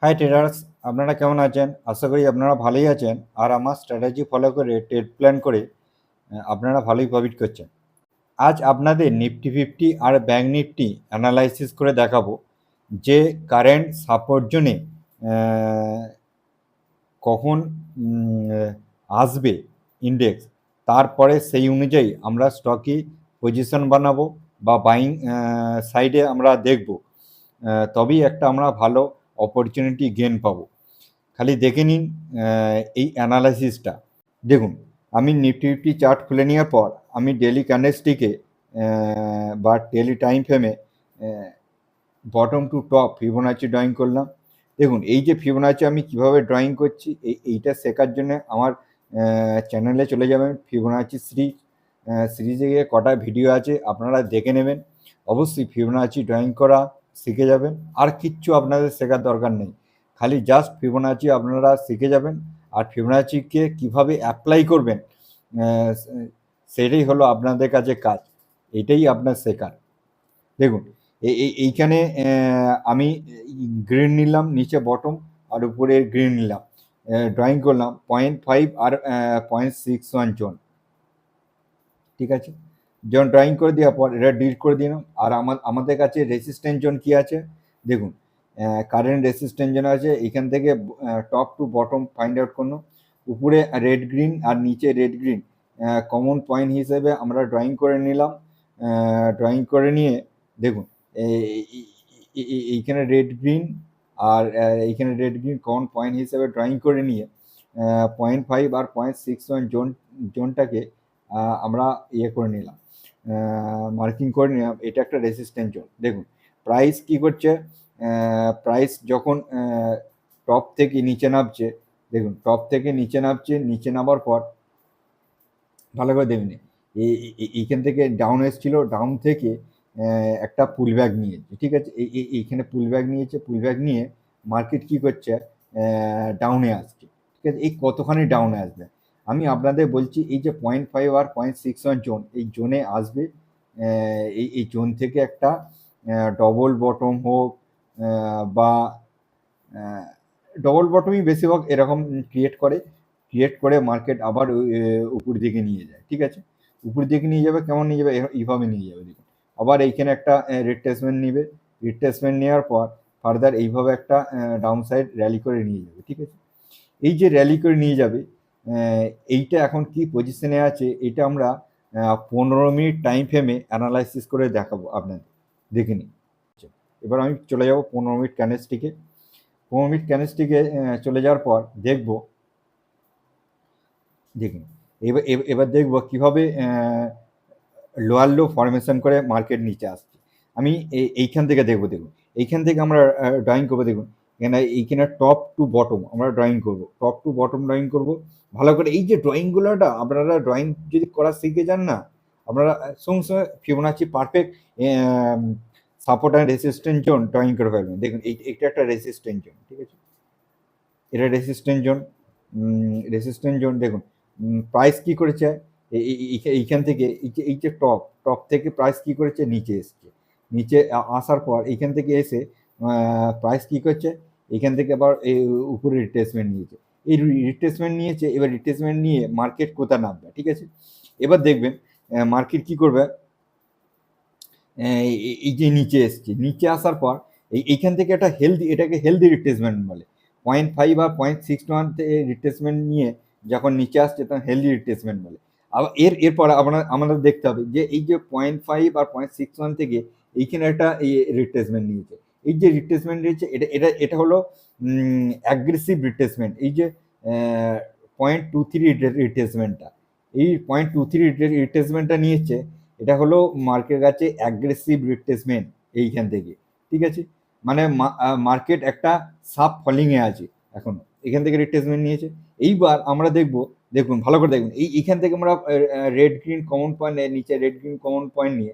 High traders, আপনারা কেমন আছেন? আশা করি আপনারা ভালোই আছেন আর আমার স্ট্র্যাটেজি ফলো করে ট্রেড প্ল্যান করে আপনারা ভালোই প্রফিট করছেন। আজ আপনাদের নিফটি ফিফটি আর ব্যাঙ্ক নিফটি অ্যানালাইসিস করে দেখাবো যে কারেন্ট সাপোর্ট জোনে কখন আসবে ইন্ডেক্স, তারপরে সেই অনুযায়ী আমরা স্টকে পজিশন বানাবো বা বাইং সাইডে আমরা দেখব, তবেই একটা আমরা ভালো অপরচুনিটি গেন পাবো। খালি দেখে নিন এই অ্যানালাইসিসটা। দেখুন, আমি নিফটি ফিফটি চার্ট খুলে নেওয়ার পর আমি ডেলি ক্যান্ডেলস্টিকে বা ডেলি টাইম ফ্রেমে bottom to top Fibonacci drawing করলাম। দেখুন, এই যে ফিবোনাচি আমি কিভাবে ড্রয়িং করছি, এইটা শেখার জন্য আমার চ্যানেলে চলে যাবেন। ফিবোনাচি সিরিজে গিয়ে কটা ভিডিও আছে আপনারা দেখে নেবেন। অবশ্যই ফিবোনাচি ড্রয়িং করা শিখে যাবেন, আর কিচ্ছু আপনাদের শেখার দরকার নেই। খালি জাস্ট ফিবোনাচি আপনারা শিখে যাবেন, আর ফিবোনাচিকে কিভাবে অ্যাপ্লাই করবেন সেটাই হলো আপনাদের কাছে কাজ। এটাই আপনার শেখার। দেখুন, এইখানে আমি গ্রিন নিলাম, নিচে বটম আর উপরে গ্রিন নিলাম, ড্রয়িং করলাম 0.5 আর 0.61 জোন। ঠিক আছে, যখন ড্রয়িং করে দেওয়ার পর এটা ডিলিট করে দিলাম। আর আমাদের কাছে রেসিস্ট্যান্ট জোন কি আছে দেখুন, কারেন্ট রেসিস্ট্যান্ট জোন আছে এখান থেকে top to bottom find out করুন। উপরে রেড গ্রিন আর নিচে রেড গ্রিন কমন পয়েন্ট হিসেবে আমরা ড্রয়িং করে নিলাম। ড্রয়িং করে নিয়ে দেখুন, এইখানে রেড গ্রিন আর এইখানে রেড গ্রিন কমন পয়েন্ট হিসেবে ড্রয়িং করে নিয়ে 0.5 আর 0.61 জোনটাকে আমরা ইয়ে করে নিলাম, মার্কিং করে নিলাম। এটা একটা রেসিস্ট্যান্ট জোন। দেখুন প্রাইস কি করছে, প্রাইস যখন টপ থেকে নিচে নামছে, দেখুন টপ থেকে নিচে নামছে, নিচে নামার পর ভালো করে দেখুন এইখান থেকে ডাউন এসেছিল, ডাউন থেকে একটা পুল ব্যাক নিয়েছে। ঠিক আছে, এইখানে পুল ব্যাক নিয়েছে, পুল ব্যাক নিয়ে মার্কেট কি করছে, ডাউনে আসছে। ঠিক আছে, এই কতখানি ডাউনে আসবে আমি আপনাদের বলছি, এই যে 0.5 আর 0.61 জোন, এই জোনে আসবে। এই জোন থেকে একটা ডবল বটম হোক বা ডবল বটমই বেশিরভাগ এরকম ক্রিয়েট করে মার্কেট আবার উপর দিকে নিয়ে যায়। ঠিক আছে, উপর দিকে নিয়ে যাবে, কেমন নিয়ে যাবে, এইভাবে নিয়ে যাবে। দেখুন আবার এইখানে একটা রিট্রেসমেন্ট নিবে, রিট্রেসমেন্ট নেওয়ার পর ফার্দার এইভাবে একটা ডাউন সাইড র্যালি করে নিয়ে যাবে। ঠিক আছে, এই যে র্যালি করে নিয়ে যাবে, এইটা এখন কি পজিশনে আছে এটা আমরা 15 মিনিট টাইম ফ্রেমে অ্যানালাইসিস করে দেখাবো আপনাদের, দেখে নিন। এবার আমি চলে যাব 15 মিনিট ক্যান্ডেলস্টিকে। 15 মিনিট ক্যান্ডেলস্টিকে চলে যাওয়ার পর দেখব, দেখুন এবার দেখব কিভাবে লোয়ার লো ফরমেশন করে মার্কেট নিচে আসছে। আমি এইখান থেকে দেখবো। দেখুন এইখান থেকে আমরা ড্রয়িং করবো। দেখুন এখানে এইখানে টপ টু বটম আমরা ড্রয়িং করব, টপ টু বটম ড্রয়িং করব ভালো করে। এই যে ড্রয়িংগুলোটা আপনারা ড্রয়িং যদি করা শিখে যান না, আপনারা সঙ্গে সঙ্গে Fibonacci perfect support and resistant zone drawing করে ফেলবেন। দেখুন এইটা একটা রেসিস্ট্যান্ট জোন। ঠিক আছে, এটা রেসিস্ট্যান্ট জোন। রেসিস্ট্যান্ট জোন দেখুন প্রাইস কি করেছে, এইখান থেকে এই যে টপ থেকে প্রাইস কি করেছে, নিচে এসছে। নিচে আসার পর এইখান থেকে এসে প্রাইস কি করছে, এইখান থেকে আবার উপরে রিট্রেসমেন্ট নিয়েছে। এই রিট্রেসমেন্ট নিয়েছে, এবার রিট্রেসমেন্ট নিয়ে মার্কেট কোথায় নামবে। ঠিক আছে, এবার দেখবেন মার্কেট কি করবে, এই যে নিচে এসছে, নিচে আসার পর এইখান থেকে একটা এটাকে হেলদি রিট্রেসমেন্ট বলে। 0.5 আর 0.61 রিট্রেসমেন্ট নিয়ে যখন নিচে আসছে তখন হেলদি রিট্রেসমেন্ট বলে। আবার এরপর আমাদের দেখতে হবে যে এই যে 0.5 আর 0.61 থেকে এইখানে একটা রিট্রেসমেন্ট নিয়েছে। এই যে রিট্রেসমেন্ট নিয়েছে, এটা হলো অ্যাগ্রেসিভ রিট্রেসমেন্ট। এই যে 0.23 রিট্রেসমেন্টটা, এই 0.23 রিট্রেসমেন্টটা নিয়েছে, এটা হলো মার্কেট কাছে অ্যাগ্রেসিভ রিট্রেসমেন্ট এইখান থেকে। ঠিক আছে, মানে মার্কেট একটা সাব ফলিংয়ে আছে এখনো, এখান থেকে রিট্রেসমেন্ট নিয়েছে। এইবার আমরা দেখব, দেখুন ভালো করে দেখুন, এইখান থেকে আমরা রেড গ্রিন কমন পয়েন্ট নিচে রেড গ্রিন কমন পয়েন্ট নিয়ে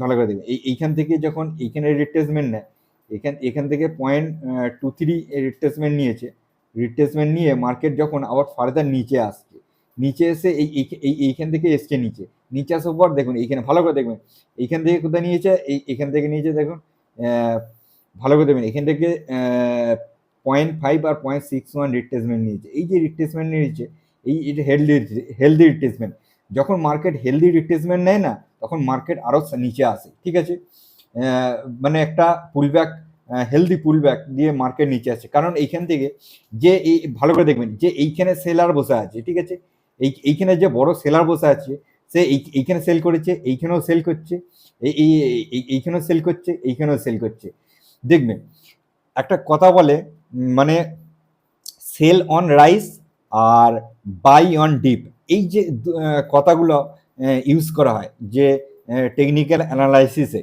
ভালো করে দেখুন, এইখান থেকে যখন এইখানে রিট্রেসমেন্ট নেয়, এখান থেকে 0.23 রিট্রেসমেন্ট নিয়েছে। রিট্রেসমেন্ট নিয়ে মার্কেট যখন আবার ফার্দার নিচে আসছে, নিচে এসে এইখান থেকে এসছে নিচে, নিচে আসার পর দেখুন এইখানে ভালো করে দেখবেন, এইখান থেকে কোথায় নিয়েছে, এইখান থেকে নিয়েছে। দেখুন ভালো করে দেখবেন, এখান থেকে 0.5 আর 0.61 রিট্রেসমেন্ট নিয়েছে। এই যে রিট্রেসমেন্ট নিয়েছে, এটা হেলদি রিট্রেসমেন্ট। যখন মার্কেট হেলদি রিট্রেসমেন্ট নেয় না, তখন মার্কেট আরও নিচে আসে, ঠিক আছে। মানে একটা পুলব্যাক, হেলদি পুলব্যাক দিয়ে মার্কেট নিচে আসে, কারণ এইখান থেকে যে এই ভালো করে দেখবেন যে এইখানে সেলার বসে আছে, ঠিক আছে। এইখানে যে বড় সেলার বসে আছে, সে এইখানে সেল করেছে, এইখানেও সেল করছে, এইখানেও সেল করছে, এইখানেও সেল করছে। দেখবেন একটা কথা বলে, মানে সেল অন রাইস আর বাই অন ডিপ, এই যে কথাগুলো ইউজ করা হয় যে টেকনিক্যাল অ্যানালাইসিসে,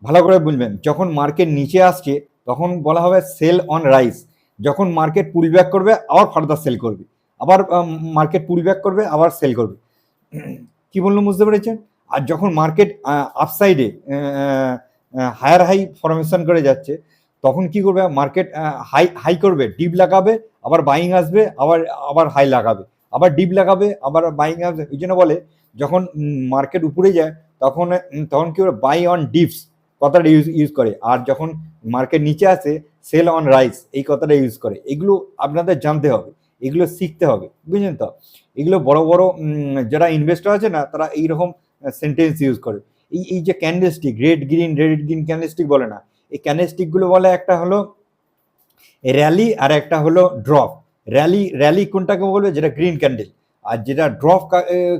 ভালো করে বুঝবেন। যখন মার্কেট নিচে আসছে তখন বলা হবে সেল অন রাইস, যখন মার্কেট পুল ব্যাক করবে আবার ফার্দার সেল করবে, আবার মার্কেট পুল ব্যাক করবে আবার সেল করবে। কি বললাম বুঝতে পেরেছেন? আর যখন মার্কেট আপসাইডে হায়ার হাই ফরমেশন করে যাচ্ছে, তখন কি করবে, মার্কেট হাই করবে, ডিপ লাগাবে, আবার বাইং আসবে, আবার হাই লাগাবে, আবার ডিপ লাগাবে, আবার বাইং আসবে। এই জন্য বলে যখন মার্কেট উপরে যায় তখন তখন কি করে, বাই অন ডিপস কথাটা ইউজ করে, আর যখন মার্কেট নিচে আসে সেল অন রাইস এই কথাটা ইউজ করে। এগুলো আপনাদের জানতে হবে, এগুলো শিখতে হবে, বুঝলেন তো। এগুলো বড় বড় যারা ইনভেস্টর আছে না, তারা এইরকম সেন্টেন্স ইউজ করে। এই যে ক্যান্ডেলস্টিক, রেড গ্রিন ক্যান্ডেলস্টিক বলে না, এই ক্যান্ডেলস্টিকগুলো বলে একটা হলো র্যালি আর একটা হলো ড্রপ। র্যালি কোনটাকে বলবে, যেটা গ্রিন ক্যান্ডেল, আর যেটা ড্রপ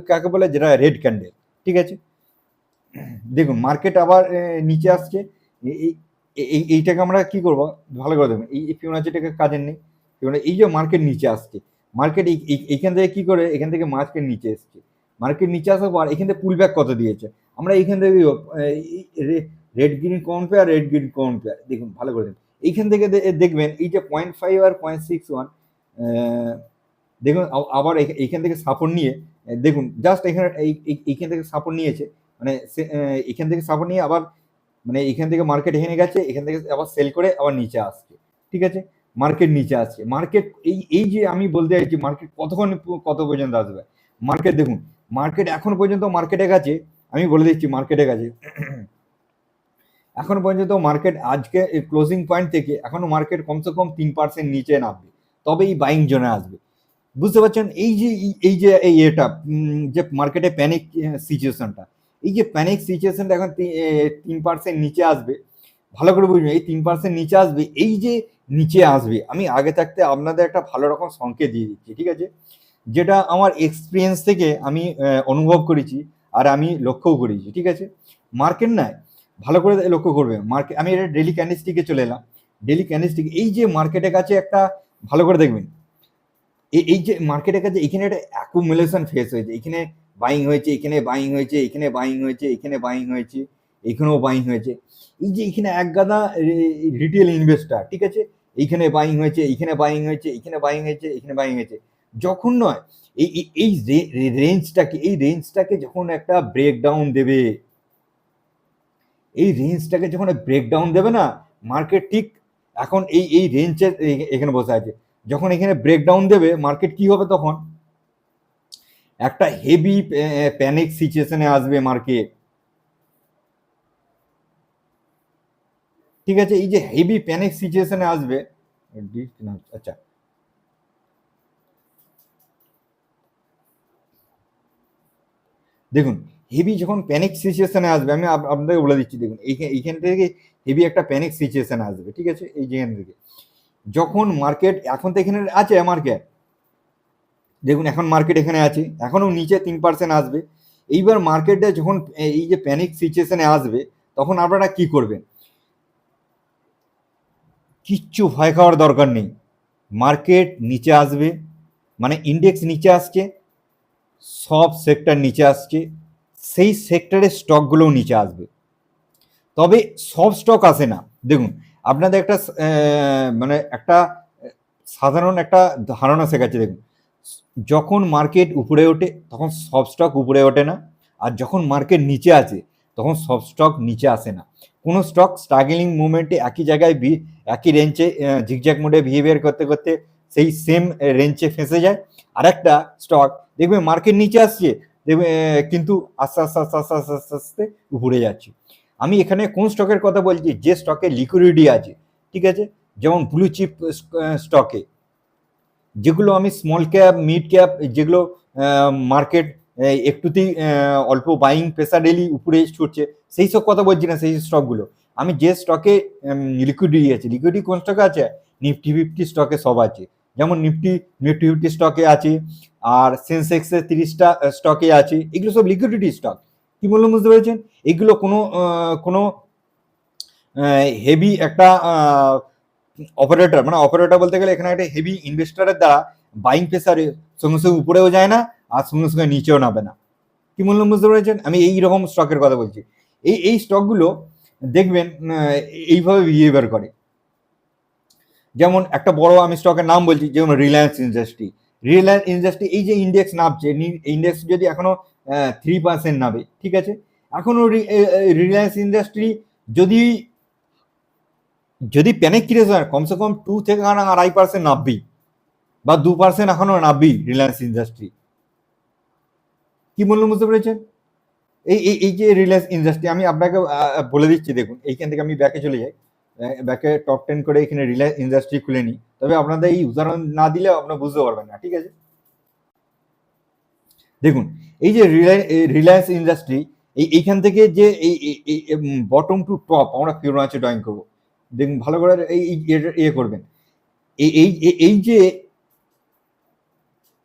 কাকে বলে, যেটা রেড ক্যান্ডেল, ঠিক আছে। দেখুন মার্কেট আবার নিচে আসছে, এইটাকে আমরা কি করব, ভালো করে দেখুন। এই ফিবোনাচিটাকে কাজের নেই, এই যে মার্কেট নিচে আসছে, মার্কেট এইখান থেকে কি করে, এখান থেকে মার্কেট নিচে এসছে, মার্কেট নিচে আসার পর এখান থেকে পুলব্যাক কত দিয়েছে, আমরা এইখান থেকে red green compare, red green compare, দেখুন ভালো করে দেখুন। এইখান থেকে দেখবেন এই যে 0.5 আর 0.61, দেখুন আবার এইখান থেকে সাপোর্ট নিয়ে, দেখুন জাস্ট এখানে এইখান থেকে সাপোর্ট নিয়েছে, মানে এখান থেকে সাপোর্ট নিয়ে আবার, মানে এখান থেকে মার্কেট এখানে গেছে, এখান থেকে আবার সেল করে আবার নিচে আসছে, ঠিক আছে। মার্কেট নিচে আসছে, মার্কেট এই যে আমি বলতে চাইছি, মার্কেট কত পর্যন্ত আসবে। মার্কেট দেখুন, মার্কেট এখন পর্যন্ত মার্কেটের কাছে, আমি বলে দিচ্ছি মার্কেটের কাছে এখন পর্যন্ত মার্কেট আজকে ক্লোজিং পয়েন্ট থেকে এখনো মার্কেট কমসে কম 3% নিচে নামবে, তবে এই বাইং জোনে আসবে। বুঝতে পারছেন? এই এটা যে মার্কেটে প্যানিক সিচুয়েশনটা, এই যে প্যানিক সিচুয়েশনটা এখন 3% নিচে আসবে, ভালো করে বুঝবেন। এই 3% নিচে আসবে, এই যে নিচে আসবে, আমি আগে থাকতে আপনাদের একটা ভালো রকম সংকেত দিয়ে দিচ্ছি, ঠিক আছে, যেটা আমার এক্সপিরিয়েন্স থেকে আমি অনুভব করেছি আর আমি লক্ষ্যও করেছি, ঠিক আছে। মার্কেট নয়, ভালো করে লক্ষ্য করবে মার্কেট, আমি এটা ডেলি ক্যান্ডেলস্টিকে চলে এলাম। ডেলি ক্যান্ডেলস্টিক, এই যে মার্কেটের কাছে একটা, ভালো করে দেখবেন, এই যে মার্কেটের কাছে এখানে একটা অ্যাকুমুলেশন ফেস হয়েছে, এখানে বাইং হয়েছে, এখানে বাইং হয়েছে, এখানে বাইং হয়েছে, এখানে বাইং হয়েছে, এখানেও বাইং হয়েছে। এই যে এখানে এক গাদা রিটেল ইনভেস্টার, ঠিক আছে, এইখানে বাইং হয়েছে, এইখানে বাইং হয়েছে, এখানে বাইং হয়েছে, এখানে বাইং হয়েছে। যখন নয় এই রেঞ্জটাকে যখন একটা ব্রেকডাউন দেবে, এই রেঞ্জটাকে যখন ব্রেকডাউন দেবে না, মার্কেট ঠিক এখন এই রেঞ্জের এখানে বসে আছে, যখন এখানে ব্রেকডাউন দেবে মার্কেট কি হবে, তখন একটা হেভি প্যানিক সিচুয়েশনে আসবে মার্কেট, ঠিক আছে। এই যে হেভি প্যানিক সিচুয়েশনে আসবে, আচ্ছা দেখুন, হেভি যখন প্যানিক সিচুয়েশনে আসবে, আমি আপনাদেরকে বলে দিচ্ছি, দেখুন এইখান থেকে হেভি একটা প্যানিক সিচুয়েশনে আসবে, ঠিক আছে। এই যেখান থেকে যখন মার্কেট, এখন তো এখানে আছে মার্কেট, দেখুন এখন মার্কেট এখানে আছে, এখনো নিচে 3% আসবে। এইবার মার্কেটে যখন এই যে প্যানিক সিচুয়েশনে আসবে, তখন আপনারা কি করবেন, কিচ্ছু ভয় খাওয়ার দরকার নেই। মার্কেট নিচে আসবে, মানে ইন্ডেক্স নিচে আসছে, সব সেক্টর নিচে আসছে, সেই সেক্টরের স্টকগুলোও নিচে আসবে। তবে সব স্টক আসে না, দেখুন আপনাদের একটা মানে একটা সাধারণ একটা ধারণা শেখাচ্ছে। দেখুন, যখন মার্কেট উপরে ওঠে তখন সব স্টক উপরে ওঠে না, আর যখন মার্কেট নিচে আসে তখন সব স্টক নিচে আসে না। কোনো স্টক স্ট্রাগলিং মুভমেন্টে একই জায়গায় একই রেঞ্জে ঝিকঝ্যাক মোডে বিহেভিয়ার করতে করতে সেই সেম রেঞ্জে ফেঁসে যায়। আর একটা স্টক দেখবে মার্কেট নিচে আসছে, দেখবে কিন্তু আস্তে আস্তে আস্তে আস্তে আস্তে আস্তে আস্তে উপরে যাচ্ছে। আমি এখানে কোন স্টকের কথা বলছি, যে স্টকে লিকুইডিটি আছে, ঠিক আছে, যেমন ব্লু চিপ স্টকে, যেগুলো আমি স্মল ক্যাপ মিড ক্যাপ, যেগুলো মার্কেট একটুতেই অল্প বাইং প্রেসার ডেলি উপরে ছুটছে, সেই সব কথা বলছি না, সেই স্টকগুলো। আমি যে স্টকে লিকুইডিটি আছে, লিকুইডিটি কোন স্টকে আছে, নিফটি ফিফটি স্টকে সব আছে। যেমন নিফটি ফিফটি স্টকে আছে, আর সেন্সেক্সে 30টা স্টকে আছে, এগুলো সব লিকুইডিটি স্টক। কি বললাম বুঝতে পেরেছেন? এগুলো কোনো হেভি একটা অপারেটর, মানে অপারেটর বলতে গেলে এখানে একটা হেভি ইনভেস্টারের দ্বারা বাইং প্রেসারে সঙ্গে সঙ্গে উপরেও যায় না, আর সঙ্গে সঙ্গে নিচেও নামবে না। কি বললাম বুঝতে পেরেছেন? আমি এই রকম স্টকের কথা বলছি। এই স্টকগুলো দেখবেন এইভাবে বিহেভিয়ার করে। যেমন একটা বড় আমি স্টকের নাম বলছি, যেমন রিলায়েন্স ইন্ডাস্ট্রি। রিলায়েন্স ইন্ডাস্ট্রি এই যে ইন্ডেক্স নামছে, ইন্ডেক্স যদি এখনো 3% নামে, ঠিক আছে, এখনো রিলায়েন্স ইন্ডাস্ট্রি যদি যদি প্যানিক ক্রিয়েট হয়, কমসে কম 2 থেকে 2.5% নামবেই, বা 2% এখনো নামবেই রিলায়েন্স ইন্ডাস্ট্রি। কি বললাম বুঝতে পেরেছেন? এই যে রিলায়েন্স ইন্ডাস্ট্রি, আমি আপনাকে বলে দিচ্ছি, দেখুন এইখান থেকে আমি ব্যাকে চলে যাই, ব্যাকে টপ 10 করে এখানে রিলায়েন্স ইন্ডাস্ট্রি খুলে নিই, তবে আপনাদের এই উদাহরণ না দিলে আপনারা বুঝতে পারবেন না, ঠিক আছে? দেখুন এই যে রিলায়েন্স ইন্ডাস্ট্রি, এইখান থেকে যে এই বটম টু টপ আমরা ফিবোনাচি ড্রয়িং করবো। দেখুন ভালো করে ইয়ে করবেন, এই যে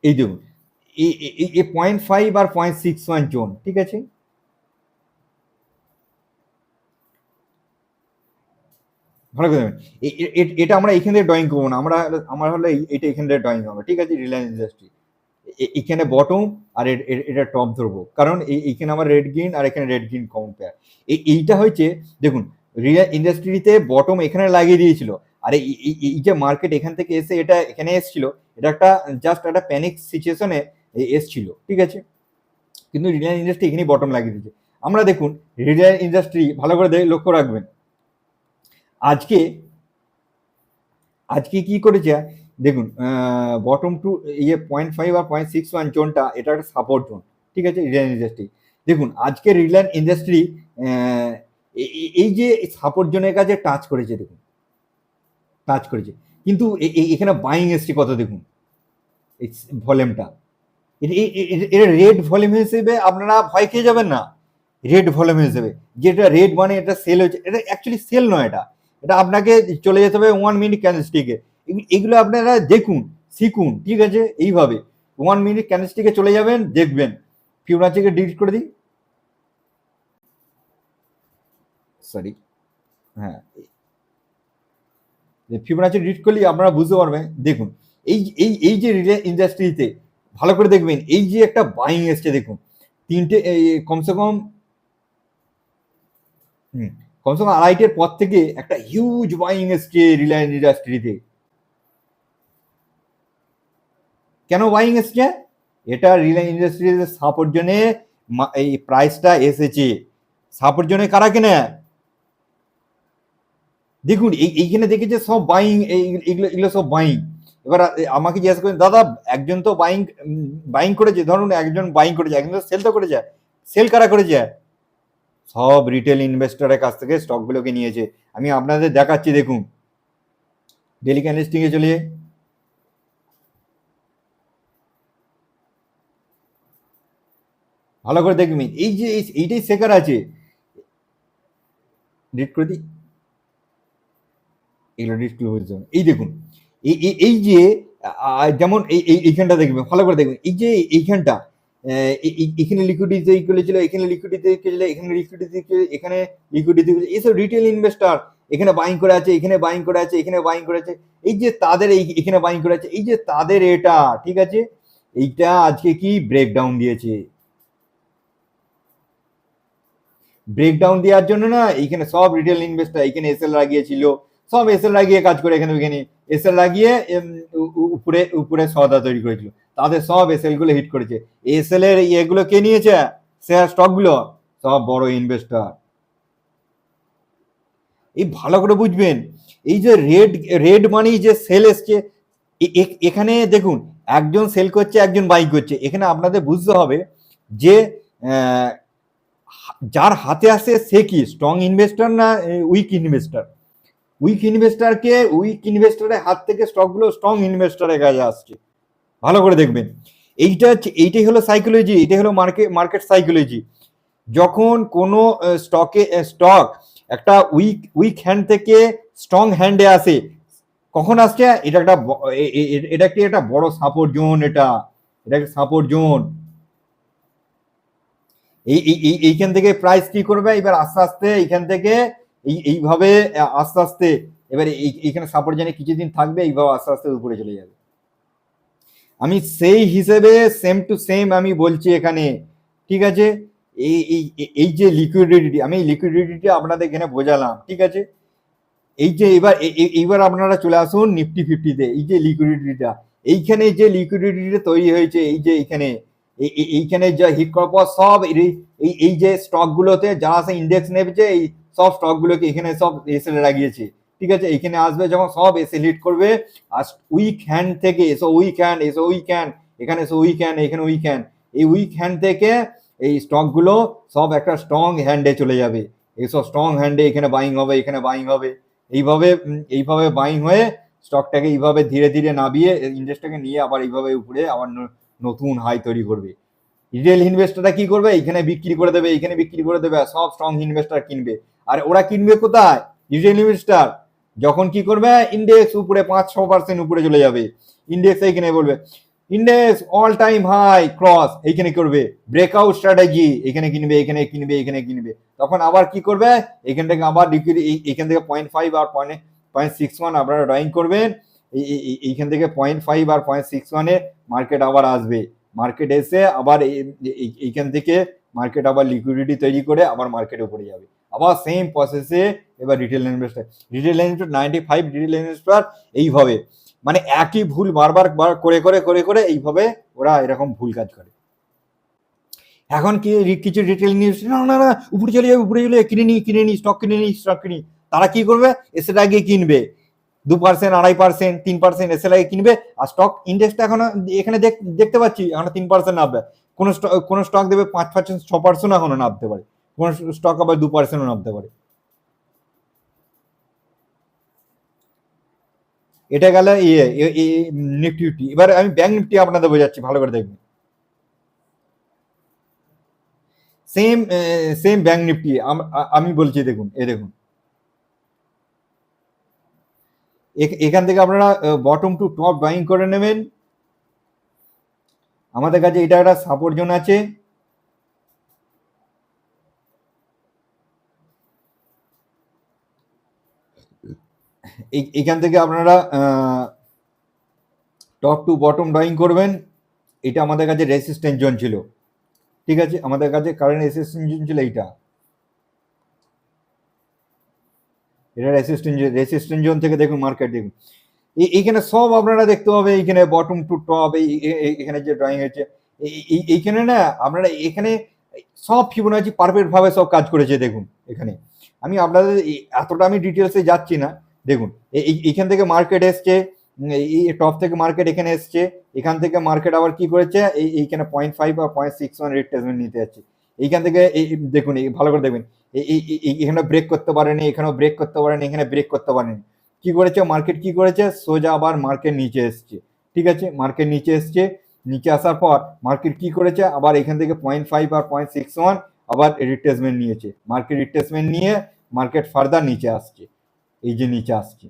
এই দেখুন এই 0.5 আর 0.61 জোন, ঠিক আছে? ভালো করে দেখবেন, এটা আমরা এখান থেকে ড্রয়িং করবো না, আমার হলে এটা এখান থেকে ড্রয়িং হবে, ঠিক আছে? রিলায়েন্স ইন্ডাস্ট্রি এখানে বটম আর এটা টপ ধরবো, কারণ এইখানে আমার রেড গ্রিন আর এখানে রেড গ্রিন কম্পেয়ার। এইটা হচ্ছে, দেখুন রিলায়েন্স ইন্ডাস্ট্রিতে বটম এখানে লাগিয়ে দিয়েছিল, আর এই যে মার্কেট এখান থেকে এসে এটা এখানে এসছিল, এটা একটা জাস্ট একটা প্যানিক সিচুয়েশনে এসছিল, ঠিক আছে? কিন্তু রিলায়েন্স ইন্ডাস্ট্রি এখানেই বটম লাগিয়ে দিয়েছে। আমরা দেখুন রিলায়েন্স ইন্ডাস্ট্রি ভালো করে লক্ষ্য রাখবেন, আজকে কি করেছে দেখুন, বটম টু 0.5 আর 0.61 জোনটা, এটা একটা সাপোর্ট জোন, ঠিক আছে? রিলায়েন্স ইন্ডাস্ট্রি দেখুন আজকে রিলায়েন্স ইন্ডাস্ট্রি এই যে সাপোর্ট জোনের কাছে টাচ করেছে, দেখুন টাচ করেছে, কিন্তু এখানে বাইং এসছে কত, দেখুন এই ভলিউমটা, এটা রেড ভলিউম হিসেবে আপনারা ভয় খেয়ে যাবেন না। রেড ভলিউম হিসেবে, যেটা রেড মানে এটা সেল হয়েছে, এটা অ্যাকচুয়ালি সেল নয়, এটা আপনাকে চলে যেতে হবে 1 মিনিট ক্যান্ডেলস্টিকে। এগুলো আপনারা দেখুন, শিখুন, ঠিক আছে? এইভাবে 1 মিনিট ক্যান্ডেলস্টিকে চলে যাবেন, দেখবেন। ফিবোনাচিকে ডিলিট করে দিই, সরি, হ্যাঁ, ফিবোনাচি ডিলিট করলে আপনারা বুঝতে পারবেন। দেখুন এই যে রিলায়েন্স ইন্ডাস্ট্রিতে ভালো করে দেখবেন, এই যে একটা বাইং এসছে, দেখুন তিনটে কমসে কম কমসে কম আড়াইটের পর থেকে একটা হিউজ বাইং এসছে রিলায়েন্স ইন্ডাস্ট্রিতে। কেন বাইং এসছে? এটা রিলায়েন্স ইন্ডাস্ট্রিজ সাপোর্ট জোনে এই প্রাইসটা এসেছে। সাপোর্ট জোনে কারা কেনে? দেখুন এইখানে দেখেছে সব বাইং, এগুলো সব বাইং। এবার আমাকে জিজ্ঞাসা করেন, দাদা একজন তো বাইং করেছে, ধরুন একজন বাইং করেছে, একজন তো সেল তো করেছে। সেল কারা করেছে? সব রিটেল ইনভেস্টরের কাছ থেকে স্টকগুলোকে নিয়েছে। আমি আপনাদের দেখাচ্ছি, দেখুন ডেলি ক্যান্ডেলস্টিকে চলে যাই, ভালো করে দেখবেন, এই যে এইটাই শেখার আছে। ডিলিট করে দিই, এগুলো ডিলিট করে দিতে হবে। এই দেখুন এই যে যেমন এইখানটা দেখবেন, ভালো করে দেখবেন, এই যে এইখানটা এখানে লিকুইডিটি ছিল, এখানে লিকুইডিটি ছিল, এখানে লিকুইডিটি, এখানে লিকুইডিটি, এইসব রিটেল ইনভেস্টর এখানে বাইং করে আছে, এখানে বাইং করে আছে, এখানে বাইং করে আছে, এই যে তাদের এখানে বাইং করে আছে, এই যে তাদের এটা, ঠিক আছে? এইটা আজকে কি ব্রেকডাউন দিয়েছে। ব্রেকডাউন দেওয়ার জন্য না, এইখানে সব রিটেল ইনভেস্টর এখানে এসএল লাগিয়েছিল, সব এসএল লাগিয়ে কাজ করে, এখানে ওইখানে এসএল লাগিয়ে উপরে উপরে সদা তৈরি করেছিল, তাদের সব এসএল গুলো হিট করেছে। এসএল এর এগুলো কে নিয়েছে? শেয়ার স্টক গুলো সব বড় ইনভেস্টর। এই ভালো করে বুঝবেন, এই যে রেড মানি যে সেল এসছে, এখানে দেখুন একজন সেল করছে, একজন বাই করছে। এখানে আপনাদের বুঝতে হবে যে যার হাতে আসে সে কি স্ট্রং ইনভেস্টর না উইক ইনভেস্টর। উইক ইনভেস্টরের হাত থেকে স্টকগুলো স্ট্রং ইনভেস্টরের কাছে আসছে। ভালো করে দেখবেন, এইটাই হলো সাইকোলজি, এটাই হলো মার্কেট সাইকোলজি। যখন কোনো স্টক একটা উইক হ্যান্ড থেকে স্ট্রং হ্যান্ডে আসে, কখন আসছে? এটা কি একটা বড় সাপোর্ট জোন, এটা একটা সাপোর্ট জোন। এইখান থেকে প্রাইস কি করবে এবার আস্তে আস্তে, এইখান থেকে এইভাবে আস্তে আস্তে, এবার এইখানে সাপোর্ট জানি কিছুদিন থাকবে, এইভাবে আস্তে আস্তে উপরে চলে যাবে। আমি সেই হিসেবে সেম টু সেম আমি বলছি এখানে, ঠিক আছে? এই যে লিকুইডিটি, আমি লিকুইডিটি আপনাদের এখানে বোঝালাম, ঠিক আছে? এই যে এইবার আপনারা চলে আসুন নিফটি 50-তে। এই যে লিকুইডিটিটা, এইখানে যে লিকুইডিটিটা তৈরি হয়েছে, এই যে এইখানে যা হিট করার পর সব এই যে স্টকগুলোতে যারা আছে ইন্ডেক্স নেমেছে, এই সব স্টকগুলোকে এখানে সব এসে লাগিয়েছে, ঠিক আছে? এখানে আসবে যখন সব এসে লিড করবে, আর উইক হ্যান্ড থেকে এসো উইক হ্যান্ড, এখানে এসো উইক হ্যান্ড, এখানে উইক হ্যান্ড, এই উইক হ্যান্ড থেকে এই স্টকগুলো সব একটা স্ট্রং হ্যান্ডে চলে যাবে। এইসব স্ট্রং হ্যান্ডে এখানে বাইং হবে, এখানে বাইং হবে, এইভাবে বাইং হয়ে স্টকটাকে এইভাবে ধীরে ধীরে নামিয়ে ইন্ডেক্সটাকে নিয়ে আবার এইভাবে উপরে আবার নতুন হাই তৈরি করবে। রিটেল ইনভেস্টররা কি করবে? এখানে বিক্রি করে দেবে, এখানে বিক্রি করে দেবে, সব স্ট্রং ইনভেস্টর কিনবে। আর ওরা কিনবে কোথায়? রিটেল ইনভেস্টর যখন কি করবে, ইন্ডেক্স উপরে 5-6% উপরে চলে যাবে, ইন্ডেক্স এইখানে বলবে index all time high cross, এইখানে করবে ব্রেকআউট স্ট্র্যাটেজি, এখানে কিনবে, এখানে কিনবে, এখানে কিনবে। তখন আবার কি করবে? এখান থেকে আবার এখান থেকে 0.5 আর 0.61 আপনারা ড্রয়িং করবেন। এইখান থেকে 0.5 আর 0.61 এ মার্কেট আবার আসবে। মার্কেট এসে আবার এইখান থেকে মার্কেট আবার লিকুইডিটি তৈরি করে আবার মার্কেট উপরে যাবে। আবার সেম প্রসেসে এবার রিটেল ইনভেস্টর 95 রিটেল ইনভেস্টর এইভাবে, মানে একই ভুল বারবার করে করে করে করে এইভাবে ওরা এরকম ভুল কাজ করে। এখন কি কিছু রিটেল ইনভেস্টর না উপরে চলে যাবে, উপরে চলে কিনে নি স্টক কিনি, তারা কি করবে? এসের আগে কিনবে 2%, 2.5%, 3% এসের আগে কিনবে। আর স্টক ইন্ডেক্সটা এখন এখানে দেখতে পাচ্ছি এখন 3% নামবে, কোন স্টক দেবে 5%, 6% এখনো নামতে পারে, কোন স্টক আবার 2% নামতে পারে। এটা গেল নিফটি। এবার আমি ব্যাংক নিফটি আপনাদের বোঝাচ্ছি, ভালো করে দেখবেন। সেম ব্যাংক নিফটি আমি বলছি, দেখুন দেখুন, এখান থেকে আপনারা বটম টু টপ বাইং করে নেবেন। আমাদের কাছে এটা একটা সাপোর্ট জোন আছে, এখান থেকে আপনারা টপ টু বটম ড্রয়িং করবেন। এটা আমাদের কাছে রেসিস্ট্যান্স জোন ছিল, ঠিক আছে? আমাদের কাছে কারেন্ট রেসিস্ট্যান্স জোন ছিল এটা রেসিস্ট্যান্স জোন থেকে দেখুন মার্কেট, দেখুন এইখানে সব আপনারা দেখতে হবে, এইখানে বটম টু টপ এখানে যে ড্রয়িং হয়েছে, এইখানে না আপনারা এখানে সব ফিবোনাচি পারফেক্ট ভাবে সব কাজ করেছে। দেখুন এখানে আমি আপনাদের এতটা আমি ডিটেলসে যাচ্ছি না। দেখুন এইখান থেকে মার্কেট এসছে, এই টপ থেকে মার্কেট এখানে এসছে, এখান থেকে মার্কেট আবার কি করেছে, এইখানে 0.5 বা 0.61 রিট্রেসমেন্ট নিতে যাচ্ছে। এইখান থেকে দেখুন ভালো করে দেখবেন, এখানে ব্রেক করতে পারেনি, এখানেও ব্রেক করতে পারেনি, এখানে ব্রেক করতে পারেনি। কি করেছে মার্কেট? কি করেছে? সোজা আবার মার্কেট নিচে এসছে, ঠিক আছে? মার্কেট নিচে এসছে, নিচে আসার পর মার্কেট কি করেছে? আবার এখান থেকে 0.5 আর 0.61 আবার রিট্রেসমেন্ট নিয়েছে। মার্কেট রিট্রেসমেন্ট নিয়ে মার্কেট ফার্দার নিচে আসছে, এই যে নিচে আসছে,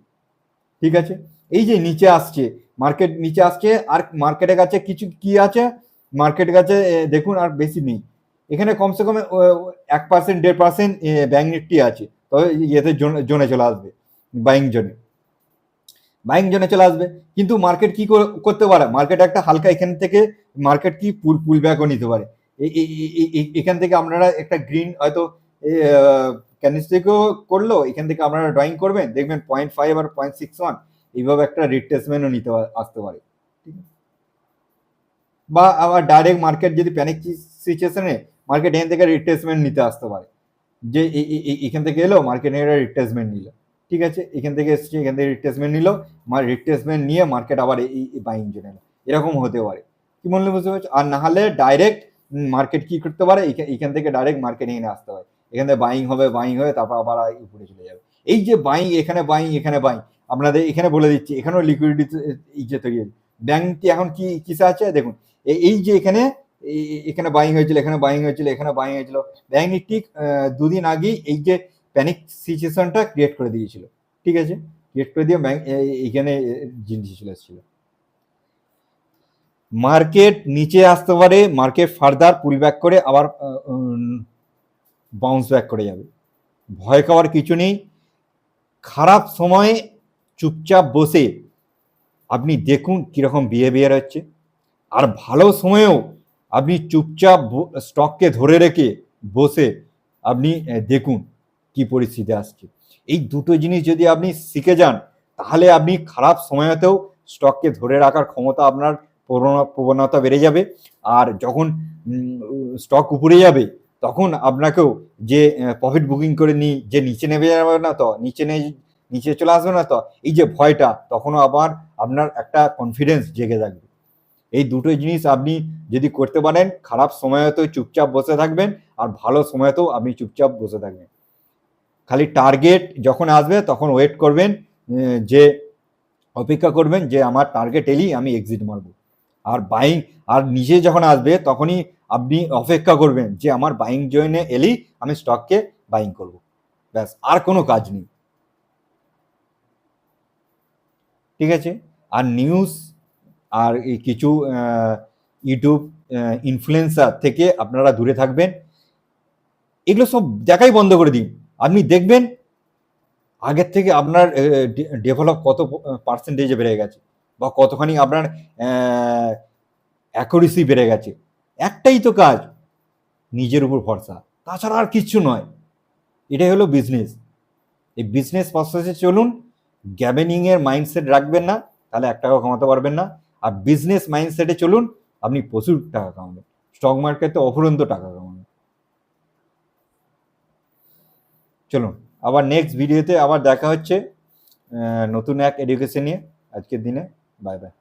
ঠিক আছে? এই যে নিচে আসছে, মার্কেট নিচে আসছে, আর মার্কেটের কাছে কিছু কি আছে? মার্কেটের কাছে দেখুন আর বেশি নেই, এখানে কমসে কম 1%, 1.5% ব্যাংক নিফটি আছে, তবে ইয়েতে জোনে চলে আসবে, বাইং জোনে চলে আসবে। কিন্তু মার্কেট কি করতে পারে? মার্কেট একটা হালকা এখান থেকে মার্কেট কি পুল ব্যাকও নিতে পারে। এখান থেকে আপনারা একটা গ্রিন হয়তো ক্যান্ডেলস্টিকও করলো, এখান থেকে আপনারা ড্রয়িং করবেন, দেখবেন 0.5 আর 0.61 এইভাবে একটা রিট্রেসমেন্টও নিতে আসতে পারে, ঠিক আছে? বা আবার ডাইরেক্ট মার্কেট যদি প্যানিক সিচুয়েশনে মার্কেট এখান থেকে রিট্রেসমেন্ট নিতে আসতে পারে, যে এখান থেকে এলো মার্কেট রিট্রেসমেন্ট নিল, ঠিক আছে? এখান থেকে এসছে, এখান থেকে রিট্রেসমেন্ট নিল, রিট্রেসমেন্ট নিয়ে মার্কেট আবার এই বাইং জোনে এলো, এরকম হতে পারে। কি বললে বুঝতে পারছো? আর না হলে ডাইরেক্ট মার্কেট কি করতে পারে, এখান থেকে ডাইরেক্ট মার্কেট এখানে আসতে পারে, এখান থেকে বাইং হবে, তারপর আবার উপরে চলে যাবে। এই যে বাইং, এখানে বাইং, এখানে বাইং, আপনাদের এখানে বলে দিচ্ছি, এখানেও লিকুইডিটি যে তৈরি হয়েছে। ব্যাংকটি এখন কি কিসে আছে দেখুন, এই যে এখানে এখানে বাইং হয়েছিল, এখানে বাইং হয়েছিল, এখানে বাইং হয়েছিল। ব্যাংক নিফটি দুদিন আগেই এই যে প্যানিক সিচুয়েশনটা ক্রিয়েট করে দিয়েছিল, ঠিক আছে, ক্রিয়েট করে দিয়ে ব্যাংক এইখানে জিনিস চলে এসেছিল। মার্কেট নিচে আসতে পারে, মার্কেট ফার্দার পুল ব্যাক করে আবার বাউন্স ব্যাক করে যাবে, ভয় খাওয়ার কিছু নেই। খারাপ সময়ে চুপচাপ বসে আপনি দেখুন কীরকম বিহেভিয়ার হচ্ছে, আর ভালো সময়েও আপনি চুপচাপ স্টককে ধরে রেখে বসে আপনি দেখুন কি পরিস্থিতি আসছে। এই দুটো জিনিস যদি আপনি শিখে যান, তাহলে আপনি খারাপ সময়তেও স্টককে ধরে রাখার ক্ষমতা, আপনার প্রবণতা বেড়ে যাবে। আর যখন স্টক উপরে যাবে, তখন আপনাকেও যে প্রফিট বুকিং করে যে নিচে নেমে যাবে না তো, নিচে চলে আসবে না তো, এই যে ভয়টা, তখনও আবার আপনার একটা কনফিডেন্স জেগে থাকবে। এই দুটো জিনিস আপনি যদি করতে পারেন, খারাপ সময়তেও চুপচাপ বসে থাকবেন, আর ভালো সময়তেও আপনি চুপচাপ বসে থাকবেন। খালি টার্গেট যখন আসবে তখন ওয়েট করবেন, যে অপেক্ষা করবেন যে আমার টার্গেট এলেই আমি এক্সিট মারবো। আর বাইং, আর নিচে যখন আসবে তখনই আপনি অপেক্ষা করবেন যে আমার বাইং জয়েনে এলেই আমি স্টককে বাইং করব, ব্যাস, আর কোনো কাজ নেই, ঠিক আছে। আর নিউজ আর এই কিছু ইউটিউব ইনফ্লুয়েন্সার থেকে আপনারা দূরে থাকবেন, এগুলো সব দেখাই বন্ধ করে দিন। আপনি দেখবেন আগের থেকে আপনার ডেভেলপ কত পার্সেন্টেজে বেড়ে গেছে, বা কতখানি আপনার অ্যাকুরেসি বেড়ে গেছে। একটাই তো কাজ, নিজের উপর ভরসা, তাছাড়া আর কিচ্ছু নয়। এটাই হলো বিজনেস। এই বিজনেস প্রসেসে চলুন, গ্যাবেনিংয়ের মাইন্ডসেট রাখবেন না, তাহলে 1 টাকাও কামাতে পারবেন না। আর বিজনেস মাইন্ডসেটে চলুন, আপনি প্রচুর টাকা কামাবেন, স্টক মার্কেটে অফুরন্ত টাকা কামাবেন। চলুন, আবার নেক্সট ভিডিওতে আবার দেখা হচ্ছে নতুন এক এডুকেশন নিয়ে। আজকের দিনে বাই বাই।